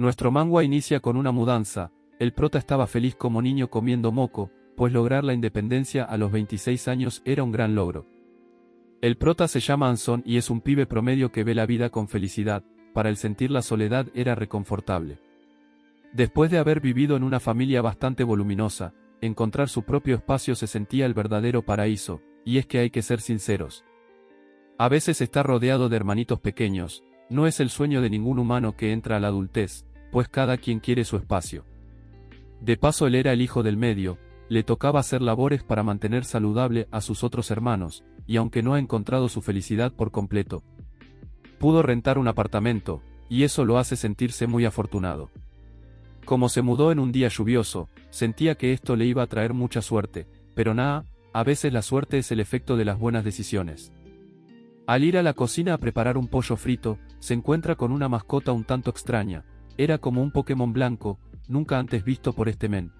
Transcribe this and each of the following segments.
Nuestro manga inicia con una mudanza. El prota estaba feliz como niño comiendo moco, pues lograr la independencia a los 26 años era un gran logro. El prota se llama Anson y es un pibe promedio que ve la vida con felicidad. Para él sentir la soledad era reconfortable. Después de haber vivido en una familia bastante voluminosa, encontrar su propio espacio se sentía el verdadero paraíso, y es que hay que ser sinceros. A veces estar rodeado de hermanitos pequeños, no es el sueño de ningún humano que entra a la adultez, pues cada quien quiere su espacio. De paso él era el hijo del medio, le tocaba hacer labores para mantener saludable a sus otros hermanos, y aunque no ha encontrado su felicidad por completo, pudo rentar un apartamento, y eso lo hace sentirse muy afortunado. Como se mudó en un día lluvioso, sentía que esto le iba a traer mucha suerte, pero nada, a veces la suerte es el efecto de las buenas decisiones. Al ir a la cocina a preparar un pollo frito, se encuentra con una mascota un tanto extraña. Era como un Pokémon blanco, nunca antes visto por este men.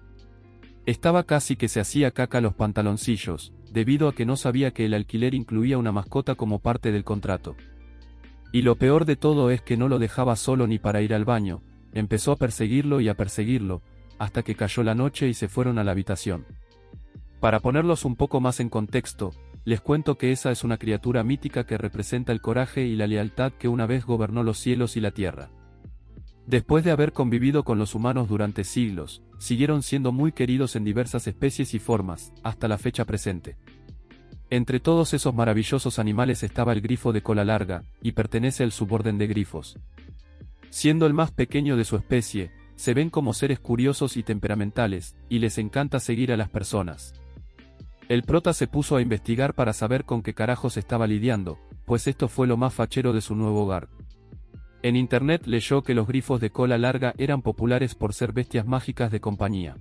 Estaba casi que se hacía caca los pantaloncillos, debido a que no sabía que el alquiler incluía una mascota como parte del contrato. Y lo peor de todo es que no lo dejaba solo ni para ir al baño. Empezó a perseguirlo, hasta que cayó la noche y se fueron a la habitación. Para ponerlos un poco más en contexto, les cuento que esa es una criatura mítica que representa el coraje y la lealtad que una vez gobernó los cielos y la tierra. Después de haber convivido con los humanos durante siglos, siguieron siendo muy queridos en diversas especies y formas, hasta la fecha presente. Entre todos esos maravillosos animales estaba el grifo de cola larga, y pertenece al suborden de grifos. Siendo el más pequeño de su especie, se ven como seres curiosos y temperamentales, y les encanta seguir a las personas. El prota se puso a investigar para saber con qué carajos estaba lidiando, pues esto fue lo más fachero de su nuevo hogar. En internet leyó que los grifos de cola larga eran populares por ser bestias mágicas de compañía.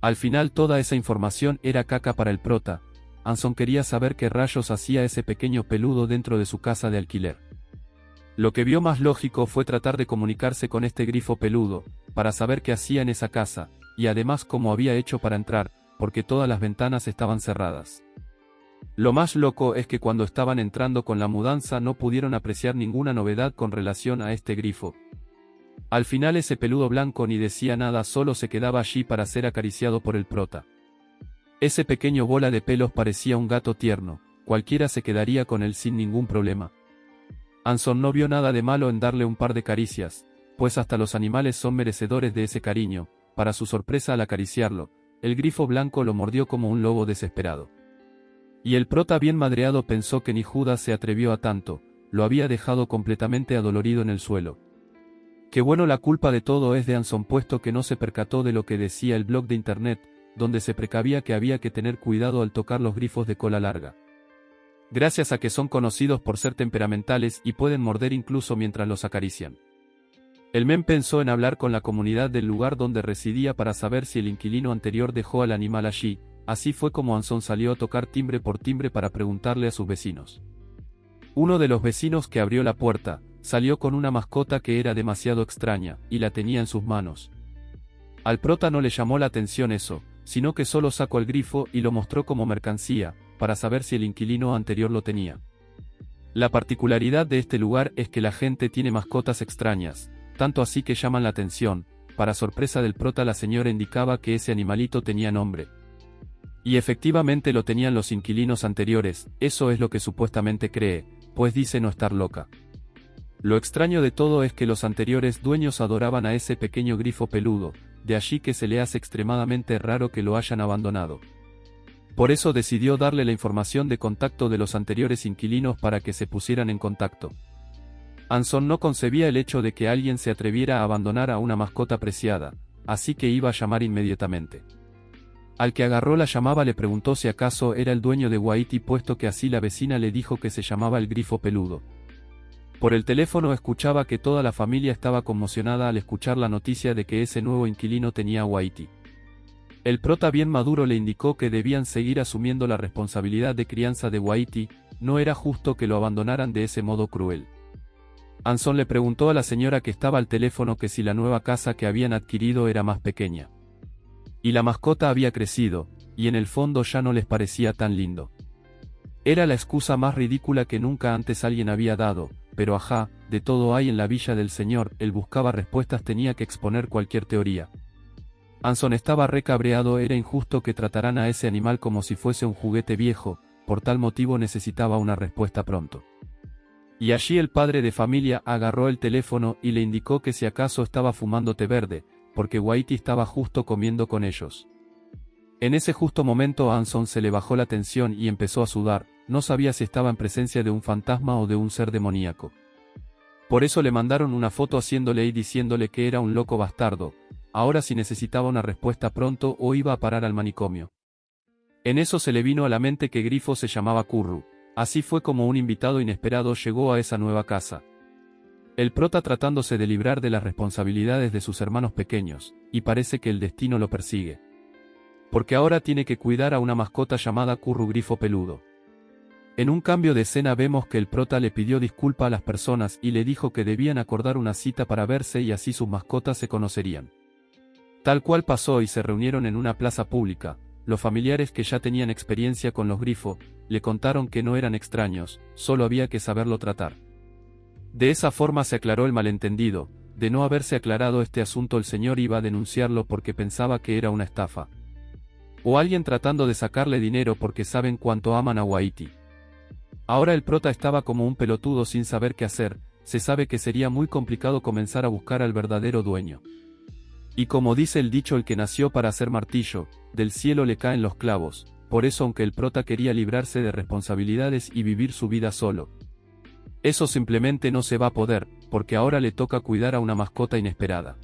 Al final toda esa información era caca para el prota. Anson quería saber qué rayos hacía ese pequeño peludo dentro de su casa de alquiler. Lo que vio más lógico fue tratar de comunicarse con este grifo peludo, para saber qué hacía en esa casa, y además cómo había hecho para entrar, porque todas las ventanas estaban cerradas. Lo más loco es que cuando estaban entrando con la mudanza no pudieron apreciar ninguna novedad con relación a este grifo. Al final ese peludo blanco ni decía nada, solo se quedaba allí para ser acariciado por el prota. Ese pequeño bola de pelos parecía un gato tierno, cualquiera se quedaría con él sin ningún problema. Anson no vio nada de malo en darle un par de caricias, pues hasta los animales son merecedores de ese cariño. Para su sorpresa, al acariciarlo, el grifo blanco lo mordió como un lobo desesperado. Y el prota, bien madreado, pensó que ni Judas se atrevió a tanto, lo había dejado completamente adolorido en el suelo. Qué bueno, la culpa de todo es de Anson, puesto que no se percató de lo que decía el blog de internet, donde se precavía que había que tener cuidado al tocar los grifos de cola larga. Gracias a que son conocidos por ser temperamentales y pueden morder incluso mientras los acarician. El men pensó en hablar con la comunidad del lugar donde residía para saber si el inquilino anterior dejó al animal allí. Así fue como Anson salió a tocar timbre por timbre para preguntarle a sus vecinos. Uno de los vecinos que abrió la puerta, salió con una mascota que era demasiado extraña, y la tenía en sus manos. Al prota no le llamó la atención eso, sino que solo sacó el grifo y lo mostró como mercancía, para saber si el inquilino anterior lo tenía. La particularidad de este lugar es que la gente tiene mascotas extrañas, tanto así que llaman la atención. Para sorpresa del prota, la señora indicaba que ese animalito tenía nombre. Y efectivamente lo tenían los inquilinos anteriores, eso es lo que supuestamente cree, pues dice no estar loca. Lo extraño de todo es que los anteriores dueños adoraban a ese pequeño grifo peludo, de allí que se le hace extremadamente raro que lo hayan abandonado. Por eso decidió darle la información de contacto de los anteriores inquilinos para que se pusieran en contacto. Anson no concebía el hecho de que alguien se atreviera a abandonar a una mascota preciada, así que iba a llamar inmediatamente. Al que agarró la llamada le preguntó si acaso era el dueño de Waiti, puesto que así la vecina le dijo que se llamaba el grifo peludo. Por el teléfono escuchaba que toda la familia estaba conmocionada al escuchar la noticia de que ese nuevo inquilino tenía a Waiti. El prota, bien maduro, le indicó que debían seguir asumiendo la responsabilidad de crianza de Waiti, no era justo que lo abandonaran de ese modo cruel. Anson le preguntó a la señora que estaba al teléfono que si la nueva casa que habían adquirido era más pequeña. Y la mascota había crecido, y en el fondo ya no les parecía tan lindo. Era la excusa más ridícula que nunca antes alguien había dado, pero ajá, de todo hay en la villa del señor, él buscaba respuestas, tenía que exponer cualquier teoría. Anson estaba recabreado, era injusto que trataran a ese animal como si fuese un juguete viejo, por tal motivo necesitaba una respuesta pronto. Y allí el padre de familia agarró el teléfono y le indicó que si acaso estaba fumando té verde, porque Whitey estaba justo comiendo con ellos. En ese justo momento a Anson se le bajó la tensión y empezó a sudar, no sabía si estaba en presencia de un fantasma o de un ser demoníaco. Por eso le mandaron una foto haciéndole y diciéndole que era un loco bastardo, ahora si necesitaba una respuesta pronto o iba a parar al manicomio. En eso se le vino a la mente que Grifo se llamaba Curru, así fue como un invitado inesperado llegó a esa nueva casa. El prota tratándose de librar de las responsabilidades de sus hermanos pequeños, y parece que el destino lo persigue. Porque ahora tiene que cuidar a una mascota llamada Curru Grifo Peludo. En un cambio de escena vemos que el prota le pidió disculpa a las personas y le dijo que debían acordar una cita para verse y así sus mascotas se conocerían. Tal cual pasó y se reunieron en una plaza pública. Los familiares que ya tenían experiencia con los Grifo, le contaron que no eran extraños, solo había que saberlo tratar. De esa forma se aclaró el malentendido, de no haberse aclarado este asunto el señor iba a denunciarlo porque pensaba que era una estafa. O alguien tratando de sacarle dinero porque saben cuánto aman a Whitey. Ahora el prota estaba como un pelotudo sin saber qué hacer, se sabe que sería muy complicado comenzar a buscar al verdadero dueño. Y como dice el dicho, el que nació para hacer martillo, del cielo le caen los clavos, por eso aunque el prota quería librarse de responsabilidades y vivir su vida solo, eso simplemente no se va a poder, porque ahora le toca cuidar a una mascota inesperada.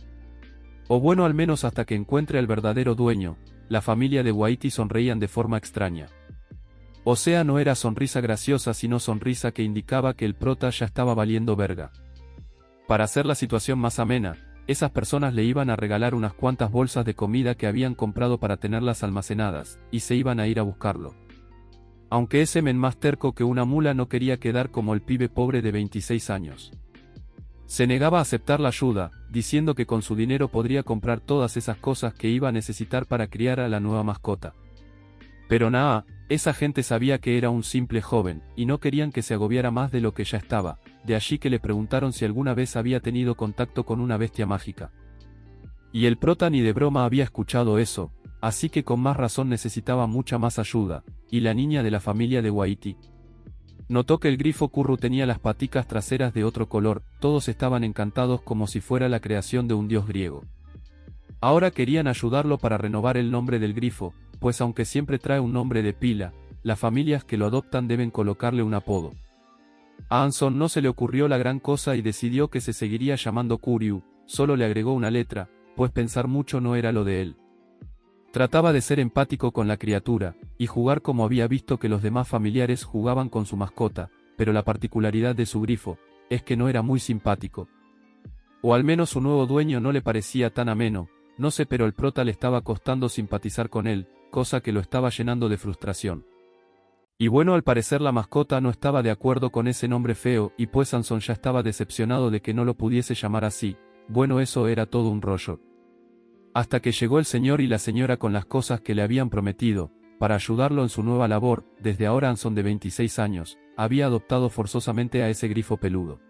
O bueno, al menos hasta que encuentre al verdadero dueño. La familia de Whitey sonreían de forma extraña. O sea, no era sonrisa graciosa sino sonrisa que indicaba que el prota ya estaba valiendo verga. Para hacer la situación más amena, esas personas le iban a regalar unas cuantas bolsas de comida que habían comprado para tenerlas almacenadas, y se iban a ir a buscarlo. Aunque ese men más terco que una mula no quería quedar como el pibe pobre de 26 años. Se negaba a aceptar la ayuda, diciendo que con su dinero podría comprar todas esas cosas que iba a necesitar para criar a la nueva mascota. Pero nada, esa gente sabía que era un simple joven, y no querían que se agobiara más de lo que ya estaba, de allí que le preguntaron si alguna vez había tenido contacto con una bestia mágica. Y el prota ni de broma había escuchado eso, así que con más razón necesitaba mucha más ayuda, y la niña de la familia de Whitey notó que el grifo Curru tenía las paticas traseras de otro color, todos estaban encantados como si fuera la creación de un dios griego. Ahora querían ayudarlo para renovar el nombre del grifo, pues aunque siempre trae un nombre de pila, las familias que lo adoptan deben colocarle un apodo. A Anson no se le ocurrió la gran cosa y decidió que se seguiría llamando Curru, solo le agregó una letra, pues pensar mucho no era lo de él. Trataba de ser empático con la criatura, y jugar como había visto que los demás familiares jugaban con su mascota, pero la particularidad de su grifo, es que no era muy simpático. O al menos su nuevo dueño no le parecía tan ameno, no sé, pero el prota le estaba costando simpatizar con él, cosa que lo estaba llenando de frustración. Y bueno, al parecer la mascota no estaba de acuerdo con ese nombre feo, y pues Anson ya estaba decepcionado de que no lo pudiese llamar así, bueno, eso era todo un rollo. Hasta que llegó el señor y la señora con las cosas que le habían prometido, para ayudarlo en su nueva labor. Desde ahora Anson, de 26 años, había adoptado forzosamente a ese grifo peludo.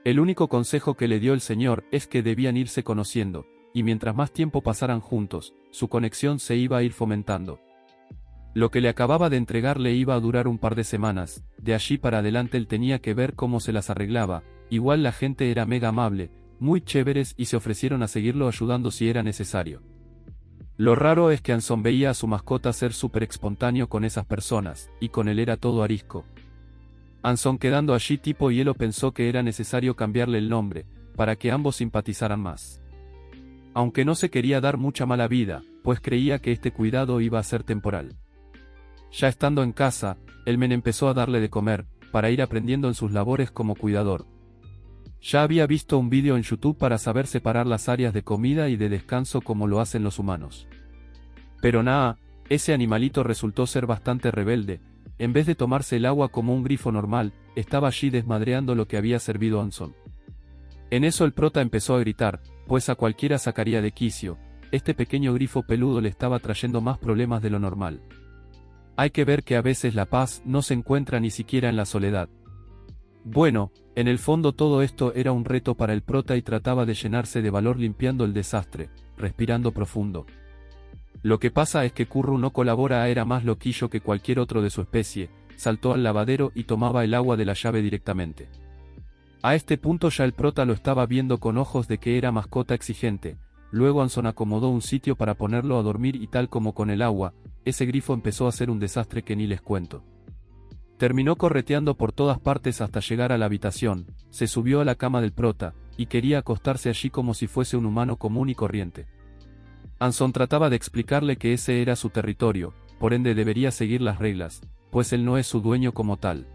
El único consejo que le dio el señor es que debían irse conociendo, y mientras más tiempo pasaran juntos, su conexión se iba a ir fomentando. Lo que le acababa de entregar le iba a durar un par de semanas, de allí para adelante él tenía que ver cómo se las arreglaba. Igual la gente era mega amable, muy chéveres, y se ofrecieron a seguirlo ayudando si era necesario. Lo raro es que Anson veía a su mascota ser súper espontáneo con esas personas, y con él era todo arisco. Anson quedando allí tipo hielo pensó que era necesario cambiarle el nombre, para que ambos simpatizaran más. Aunque no se quería dar mucha mala vida, pues creía que este cuidado iba a ser temporal. Ya estando en casa, el men empezó a darle de comer, para ir aprendiendo en sus labores como cuidador. Ya había visto un vídeo en YouTube para saber separar las áreas de comida y de descanso como lo hacen los humanos. Pero nada, ese animalito resultó ser bastante rebelde. En vez de tomarse el agua como un grifo normal, estaba allí desmadreando lo que había servido Anson. En eso el prota empezó a gritar, pues a cualquiera sacaría de quicio, este pequeño grifo peludo le estaba trayendo más problemas de lo normal. Hay que ver que a veces la paz no se encuentra ni siquiera en la soledad. Bueno, en el fondo todo esto era un reto para el prota y trataba de llenarse de valor limpiando el desastre, respirando profundo. Lo que pasa es que Curru no colabora, era más loquillo que cualquier otro de su especie, saltó al lavadero y tomaba el agua de la llave directamente. A este punto ya el prota lo estaba viendo con ojos de que era mascota exigente. Luego Anson acomodó un sitio para ponerlo a dormir y tal como con el agua, ese grifo empezó a ser un desastre que ni les cuento. Terminó correteando por todas partes hasta llegar a la habitación, se subió a la cama del prota, y quería acostarse allí como si fuese un humano común y corriente. Anson trataba de explicarle que ese era su territorio, por ende debería seguir las reglas, pues él no es su dueño como tal,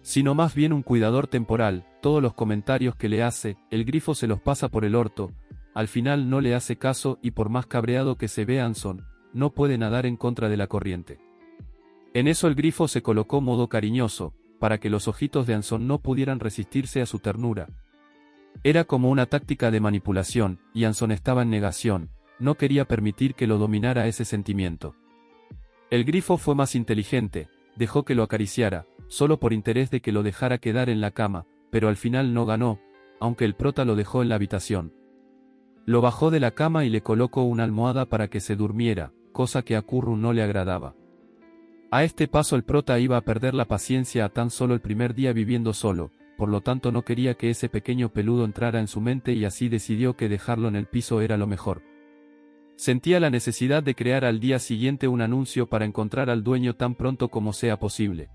sino más bien un cuidador temporal. Todos los comentarios que le hace, el grifo se los pasa por el orto. Al final no le hace caso y por más cabreado que se vea Anson, no puede nadar en contra de la corriente. En eso el grifo se colocó modo cariñoso, para que los ojitos de Anson no pudieran resistirse a su ternura. Era como una táctica de manipulación, y Anson estaba en negación, no quería permitir que lo dominara ese sentimiento. El grifo fue más inteligente, dejó que lo acariciara, solo por interés de que lo dejara quedar en la cama, pero al final no ganó, aunque el prota lo dejó en la habitación. Lo bajó de la cama y le colocó una almohada para que se durmiera, cosa que a Curru no le agradaba. A este paso el prota iba a perder la paciencia a tan solo el primer día viviendo solo, por lo tanto no quería que ese pequeño peludo entrara en su mente y así decidió que dejarlo en el piso era lo mejor. Sentía la necesidad de crear al día siguiente un anuncio para encontrar al dueño tan pronto como sea posible.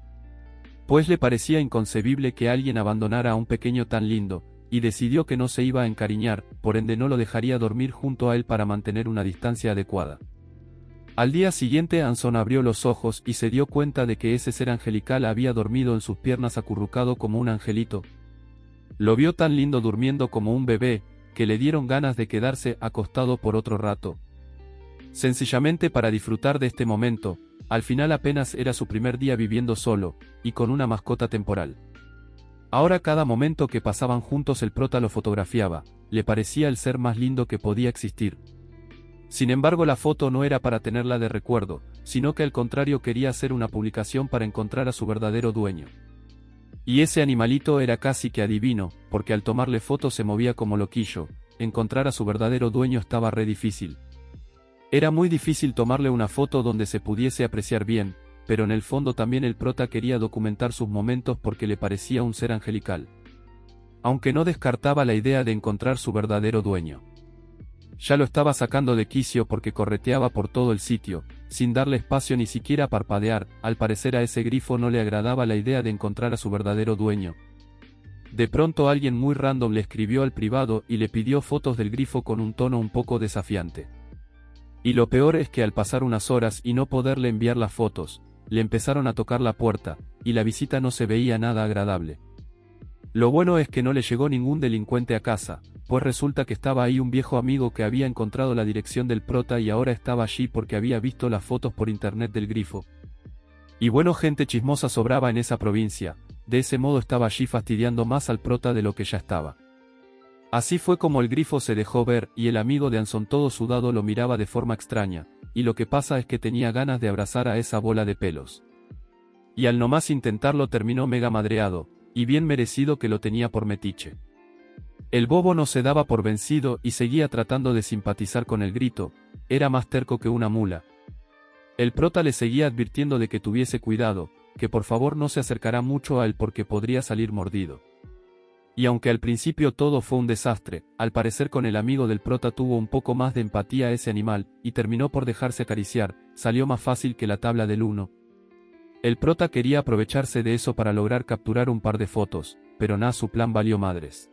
Pues le parecía inconcebible que alguien abandonara a un pequeño tan lindo, y decidió que no se iba a encariñar, por ende no lo dejaría dormir junto a él para mantener una distancia adecuada. Al día siguiente Anson abrió los ojos y se dio cuenta de que ese ser angelical había dormido en sus piernas acurrucado como un angelito. Lo vio tan lindo durmiendo como un bebé, que le dieron ganas de quedarse acostado por otro rato. Sencillamente para disfrutar de este momento. Al final apenas era su primer día viviendo solo, y con una mascota temporal. Ahora cada momento que pasaban juntos el prota lo fotografiaba, le parecía el ser más lindo que podía existir. Sin embargo la foto no era para tenerla de recuerdo, sino que al contrario quería hacer una publicación para encontrar a su verdadero dueño. Y ese animalito era casi que adivino, porque al tomarle fotos se movía como loquillo, encontrar a su verdadero dueño estaba re difícil. Era muy difícil tomarle una foto donde se pudiese apreciar bien, pero en el fondo también el prota quería documentar sus momentos porque le parecía un ser angelical. Aunque no descartaba la idea de encontrar su verdadero dueño. Ya lo estaba sacando de quicio porque correteaba por todo el sitio, sin darle espacio ni siquiera a parpadear. Al parecer a ese grifo no le agradaba la idea de encontrar a su verdadero dueño. De pronto alguien muy random le escribió al privado y le pidió fotos del grifo con un tono un poco desafiante. Y lo peor es que al pasar unas horas y no poderle enviar las fotos, le empezaron a tocar la puerta, y la visita no se veía nada agradable. Lo bueno es que no le llegó ningún delincuente a casa, pues resulta que estaba ahí un viejo amigo que había encontrado la dirección del prota y ahora estaba allí porque había visto las fotos por internet del grifo. Y bueno, gente chismosa sobraba en esa provincia, de ese modo estaba allí fastidiando más al prota de lo que ya estaba. Así fue como el grifo se dejó ver y el amigo de Anson todo sudado lo miraba de forma extraña, y lo que pasa es que tenía ganas de abrazar a esa bola de pelos. Y al nomás intentarlo terminó mega madreado, y bien merecido que lo tenía por metiche. El bobo no se daba por vencido y seguía tratando de simpatizar con el grito, era más terco que una mula. El prota le seguía advirtiendo de que tuviese cuidado, que por favor no se acercara mucho a él porque podría salir mordido. Y aunque al principio todo fue un desastre, al parecer con el amigo del prota tuvo un poco más de empatía a ese animal, y terminó por dejarse acariciar, salió más fácil que la tabla del 1. El prota quería aprovecharse de eso para lograr capturar un par de fotos, pero nada, su plan valió madres.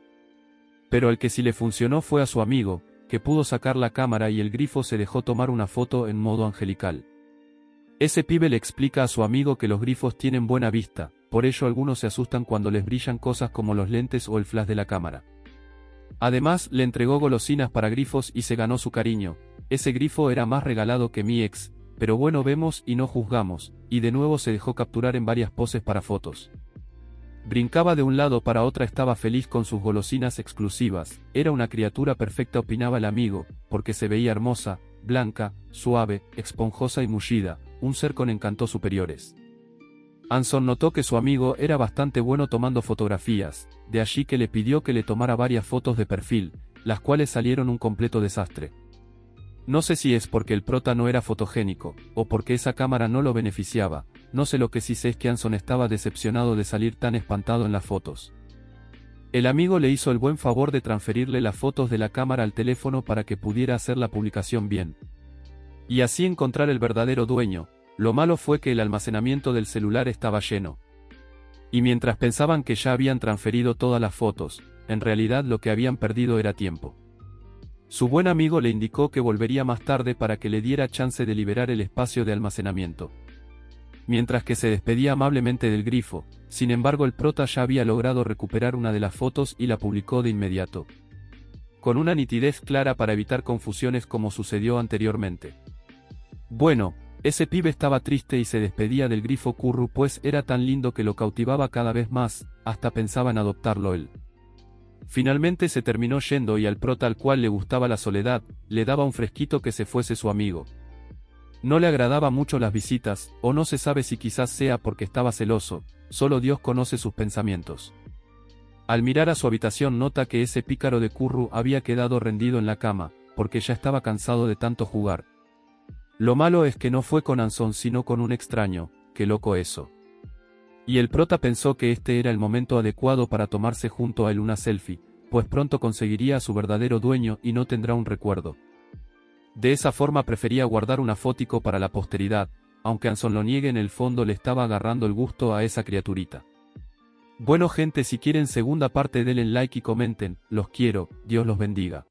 Pero el que sí le funcionó fue a su amigo, que pudo sacar la cámara y el grifo se dejó tomar una foto en modo angelical. Ese pibe le explica a su amigo que los grifos tienen buena vista, por ello algunos se asustan cuando les brillan cosas como los lentes o el flash de la cámara. Además, le entregó golosinas para grifos y se ganó su cariño. Ese grifo era más regalado que mi ex, pero bueno, vemos y no juzgamos, y de nuevo se dejó capturar en varias poses para fotos. Brincaba de un lado para otro, estaba feliz con sus golosinas exclusivas, era una criatura perfecta, opinaba el amigo, porque se veía hermosa, blanca, suave, esponjosa y mullida, un ser con encantos superiores. Anson notó que su amigo era bastante bueno tomando fotografías, de allí que le pidió que le tomara varias fotos de perfil, las cuales salieron un completo desastre. No sé si es porque el prota no era fotogénico, o porque esa cámara no lo beneficiaba, no sé, lo que sí sé es que Anson estaba decepcionado de salir tan espantado en las fotos. El amigo le hizo el buen favor de transferirle las fotos de la cámara al teléfono para que pudiera hacer la publicación bien. Y así encontrar el verdadero dueño. Lo malo fue que el almacenamiento del celular estaba lleno. Y mientras pensaban que ya habían transferido todas las fotos, en realidad lo que habían perdido era tiempo. Su buen amigo le indicó que volvería más tarde para que le diera chance de liberar el espacio de almacenamiento. Mientras que se despedía amablemente del grifo, sin embargo el prota ya había logrado recuperar una de las fotos y la publicó de inmediato. Con una nitidez clara para evitar confusiones como sucedió anteriormente. Bueno, ese pibe estaba triste y se despedía del grifo Curru, pues era tan lindo que lo cautivaba cada vez más, hasta pensaba en adoptarlo él. Finalmente se terminó yendo y al prota, al cual le gustaba la soledad, le daba un fresquito que se fuese su amigo. No le agradaba mucho las visitas, o no se sabe si quizás sea porque estaba celoso, solo Dios conoce sus pensamientos. Al mirar a su habitación nota que ese pícaro de Curru había quedado rendido en la cama, porque ya estaba cansado de tanto jugar. Lo malo es que no fue con Anson sino con un extraño, qué loco eso. Y el prota pensó que este era el momento adecuado para tomarse junto a él una selfie, pues pronto conseguiría a su verdadero dueño y no tendrá un recuerdo. De esa forma prefería guardar una fotico para la posteridad, aunque Anson lo niegue, en el fondo le estaba agarrando el gusto a esa criaturita. Bueno gente, si quieren segunda parte denle like y comenten, los quiero, Dios los bendiga.